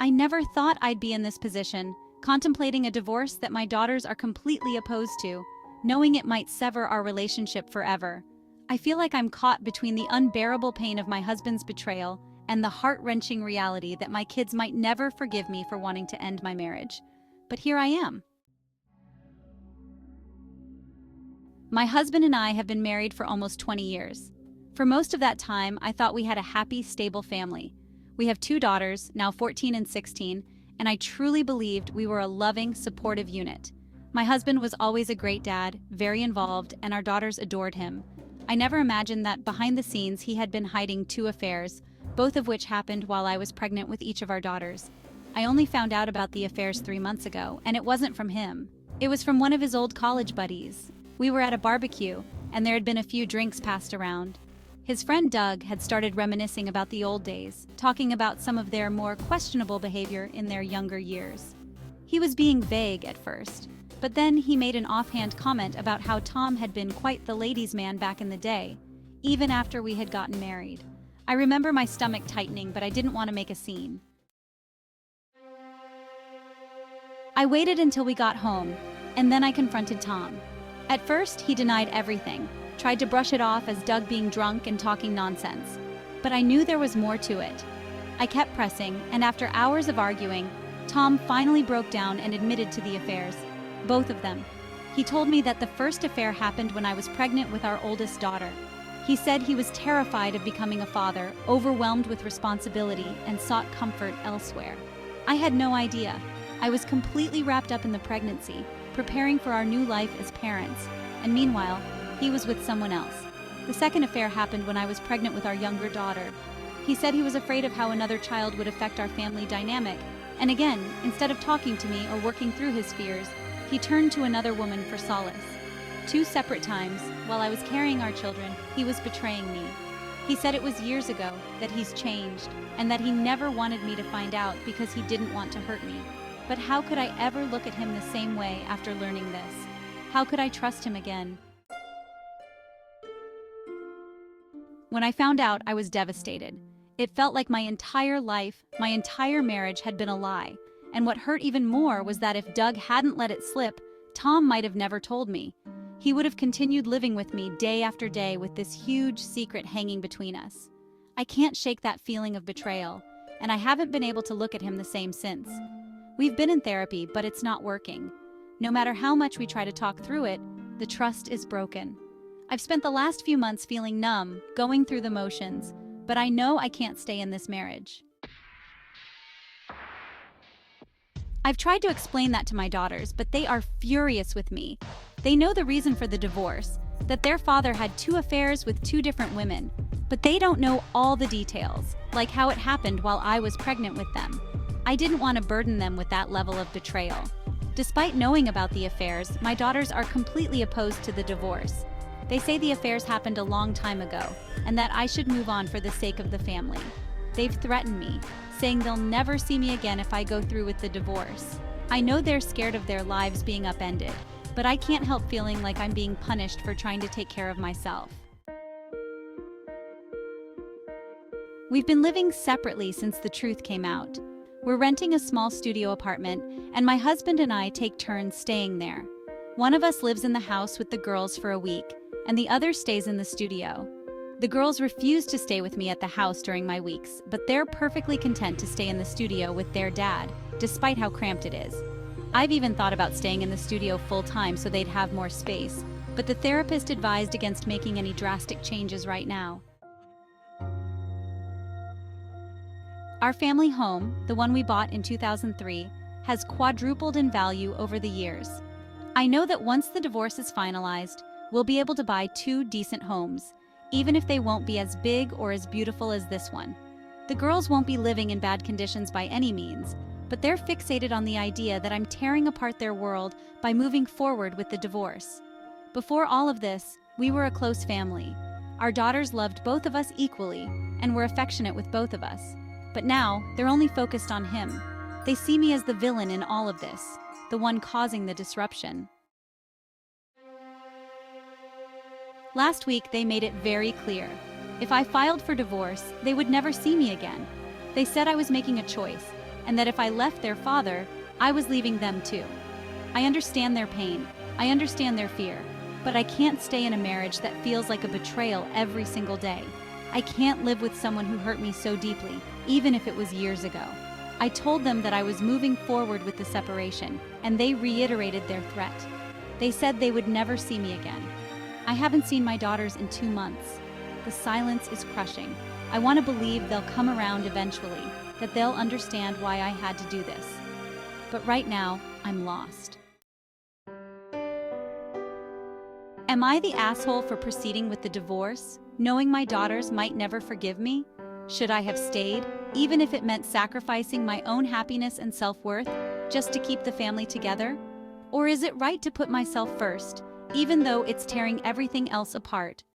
I never thought I'd be in this position, contemplating a divorce that my daughters are completely opposed to, knowing it might sever our relationship forever. I feel like I'm caught between the unbearable pain of my husband's betrayal and the heart-wrenching reality that my kids might never forgive me for wanting to end my marriage. But here I am. My husband and I have been married for almost 20 years. For most of that time, I thought we had a happy, stable family. We have 2 daughters, now 14 and 16, and I truly believed we were a loving, supportive unit. My husband was always a great dad, very involved, and our daughters adored him. I never imagined that behind the scenes he had been hiding 2 affairs, both of which happened while I was pregnant with each of our daughters. I only found out about the affairs 3 months ago, and it wasn't from him. It was from one of his old college buddies. We were at a barbecue, and there had been a few drinks passed around. His friend Doug had started reminiscing about the old days, talking about some of their more questionable behavior in their younger years. He was being vague at first, but then he made an offhand comment about how Tom had been quite the ladies' man back in the day, even after we had gotten married. I remember my stomach tightening, but I didn't want to make a scene. I waited until we got home, and then I confronted Tom. At first, he denied everything, tried to brush it off as Doug being drunk and talking nonsense. But I knew there was more to it. I kept pressing, and after hours of arguing, Tom finally broke down and admitted to the affairs, both of them. He told me that the first affair happened when I was pregnant with our oldest daughter. He said he was terrified of becoming a father, overwhelmed with responsibility, and sought comfort elsewhere. I had no idea. I was completely wrapped up in the pregnancy, preparing for our new life as parents, and meanwhile, he was with someone else. The second affair happened when I was pregnant with our younger daughter. He said he was afraid of how another child would affect our family dynamic, and again, instead of talking to me or working through his fears, he turned to another woman for solace. 2 separate times, while I was carrying our children, he was betraying me. He said it was years ago, that he's changed, and that he never wanted me to find out because he didn't want to hurt me. But how could I ever look at him the same way after learning this? How could I trust him again? When I found out, I was devastated. It felt like my entire life, my entire marriage had been a lie. And what hurt even more was that if Doug hadn't let it slip, Tom might have never told me. He would have continued living with me day after day with this huge secret hanging between us. I can't shake that feeling of betrayal, and I haven't been able to look at him the same since. We've been in therapy, but it's not working. No matter how much we try to talk through it, the trust is broken. I've spent the last few months feeling numb, going through the motions, but I know I can't stay in this marriage. I've tried to explain that to my daughters, but they are furious with me. They know the reason for the divorce, that their father had 2 affairs with 2 different women, but they don't know all the details, like how it happened while I was pregnant with them. I didn't want to burden them with that level of betrayal. Despite knowing about the affairs, my daughters are completely opposed to the divorce. They say the affairs happened a long time ago, and that I should move on for the sake of the family. They've threatened me, saying they'll never see me again if I go through with the divorce. I know they're scared of their lives being upended, but I can't help feeling like I'm being punished for trying to take care of myself. We've been living separately since the truth came out. We're renting a small studio apartment, and my husband and I take turns staying there. One of us lives in the house with the girls for a week, and the other stays in the studio. The girls refuse to stay with me at the house during my weeks, but they're perfectly content to stay in the studio with their dad, despite how cramped it is. I've even thought about staying in the studio full-time so they'd have more space, but the therapist advised against making any drastic changes right now. Our family home, the one we bought in 2003, has quadrupled in value over the years. I know that once the divorce is finalized, we'll be able to buy 2 decent homes, even if they won't be as big or as beautiful as this one. The girls won't be living in bad conditions by any means, but they're fixated on the idea that I'm tearing apart their world by moving forward with the divorce. Before all of this, we were a close family. Our daughters loved both of us equally and were affectionate with both of us. But now, they're only focused on him. They see me as the villain in all of this, the one causing the disruption. Last week, they made it very clear. If I filed for divorce, they would never see me again. They said I was making a choice, and that if I left their father, I was leaving them too. I understand their pain, I understand their fear, but I can't stay in a marriage that feels like a betrayal every single day. I can't live with someone who hurt me so deeply, even if it was years ago. I told them that I was moving forward with the separation, and they reiterated their threat. They said they would never see me again. I haven't seen my daughters in 2 months. The silence is crushing. I want to believe they'll come around eventually, that they'll understand why I had to do this. But right now, I'm lost. Am I the asshole for proceeding with the divorce, knowing my daughters might never forgive me? Should I have stayed, even if it meant sacrificing my own happiness and self-worth, just to keep the family together? Or is it right to put myself first, even though it's tearing everything else apart?